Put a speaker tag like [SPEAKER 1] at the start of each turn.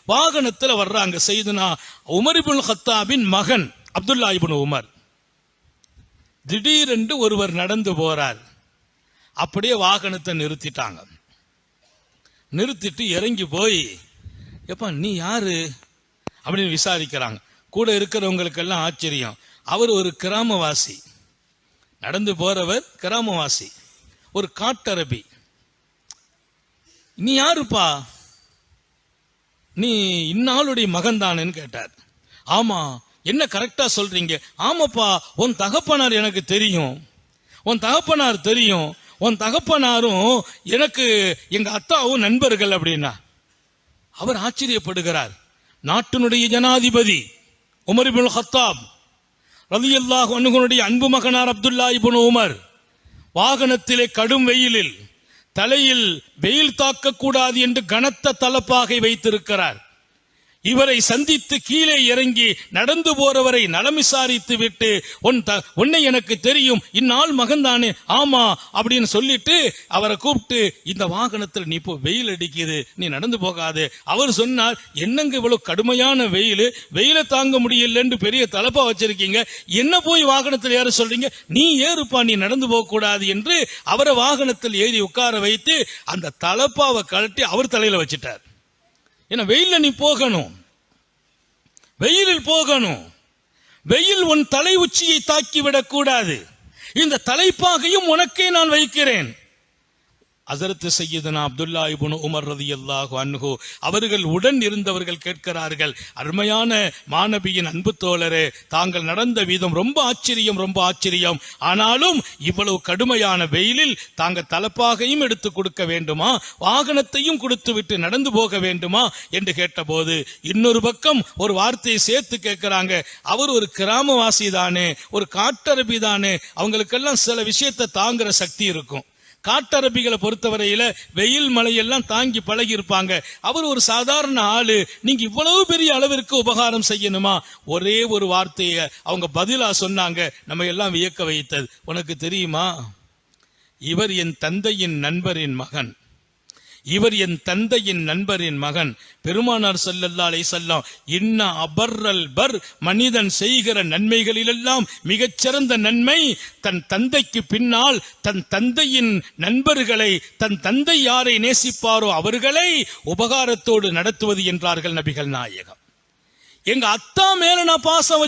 [SPEAKER 1] வாகனத்துல வர்றாங்க. செய்தனா உமர் இப்னு கத்தாபின் மகன் அப்துல்லா இப்னு உமர். திடீரென்று ஒருவர் நடந்து போறார். அப்படியே வாகனத்தை நிறுத்திட்டாங்க. நிறுத்திட்டு இறங்கி போய், எப்ப நீ யாரு அப்படின்னு விசாரிக்கிறாங்க. கூட இருக்கிறவங்களுக்கெல்லாம் ஆச்சரியம். அவர் ஒரு கிராமவாசி, நடந்து போறவர் கிராமவாசி, ஒரு காட்டரபி. நீ யாருப்பா? நீ இன்னாளுடைய மகன் தானேன்னு கேட்டார். ஆமா. என்ன கரெக்டா சொல்றீங்க? ஆமாப்பா, உன் தகப்பனார் எனக்கு தெரியும், உன் தகப்பனார் தெரியும், உன் தகப்பனாரும் எனக்கு எங்க அத்தாவும் நண்பர்கள் அப்படின்னா. அவர் ஆச்சரியப்படுகிறார். நாட்டினுடைய ஜனாதிபதி உமர் இப்னு கத்தாப் ரலியல்லாஹு அன்ஹுவுடைய அன்பு மகனார் அப்துல்லா இப்னு உமர் வாகனத்திலே கடும் வெயிலில் தலையில் வெயில் தாக்கக்கூடாது என்று கனத்த தலப்பாகை வைத்திருக்கிறார். இவரை சந்தித்து கீழே இறங்கி நடந்து போறவரை நலம் விசாரித்து விட்டு, உன்னை எனக்கு தெரியும், இந்நாள் மகன் தானே? ஆமா அப்படின்னு சொல்லிட்டு அவரை கூப்பிட்டு, இந்த வாகனத்தில் நீ இப்போ வெயில் அடிக்குது, நீ நடந்து போகாது. அவர் சொன்னார், என்னங்க இவ்வளவு கடுமையான வெயில், வெயில தாங்க முடியலன்னு பெரிய தலப்பா வச்சிருக்கீங்க, என்ன போய் வாகனத்தில் ஏற சொல்றீங்க? நீ ஏறுப்பா, நீ நடந்து போக கூடாது என்று அவரை வாகனத்தில் ஏறி உட்கார வைத்து அந்த தலப்பாவை கழட்டி அவர் தலையில வச்சிட்டார். ஏன்னா வெயில்ல நீ போகணும், வெயிலில் போகணும். வெயில் உன் தலை உச்சியை தாக்கிவிடக் கூடாது. இந்த தலைப்பாகையும் உனக்கே நான் வைக்கிறேன். ஹஜ்ரத் சையதுனா அப்துல்லா இப்னு உமர் ரலியல்லாஹு அன்ஹு அவர்கள் உடன் இருந்தவர்கள் கேட்கிறார்கள், அருமையான மாநபியின் அன்பு தோழரே, தாங்கள் நடந்த வீதம் ரொம்ப ஆச்சரியம், ரொம்ப ஆச்சரியம். ஆனாலும் இவ்வளவு கடுமையான வெயிலில் தாங்கள் தலப்பாகையும் எடுத்து கொடுக்க வேண்டுமா, வாகனத்தையும் கொடுத்து விட்டு நடந்து போக வேண்டுமா என்று கேட்டபோது இன்னொரு பக்கம் ஒரு வார்த்தையை சேர்த்து கேட்கிறாங்க. அவர் ஒரு கிராமவாசி தானே, ஒரு காட்டரபி தானே, அவங்களுக்கெல்லாம் சில விஷயத்தை தாங்குற சக்தி இருக்கும். காட்டரபிகளை பொறுத்தவரையில வெயில் மழையெல்லாம் தாங்கி பழகி இருப்பாங்க. அவர் ஒரு சாதாரண ஆளு, நீங்க இவ்வளவு பெரிய அளவிற்கு உபகாரம் செய்யணுமா? ஒரே ஒரு வார்த்தையை அவங்க பதிலா சொன்னாங்க, நம்ம எல்லாம் வியக்க வைத்தது. உனக்கு தெரியுமா, இவர் என் தந்தையின் நண்பரின் மகன், இவர் என் தந்தையின் நண்பரின் மகன். பெருமானார் ஸல்லல்லாஹு அலைஹி வஸல்லம், இன்ன அபர்ரல் பர், மனிதன் செய்கிற நன்மைகளிலெல்லாம் மிகச்சிறந்த நன்மை தன் தந்தைக்கு பின்னால் தன் தந்தையின் நண்பர்களை, தன் தந்தை யாரை நேசிப்பாரோ அவர்களை உபகாரத்தோடு நடத்துவது என்றார்கள் நபிகள் நாயகம். எங்க அத்தா மேல நான் பாசம்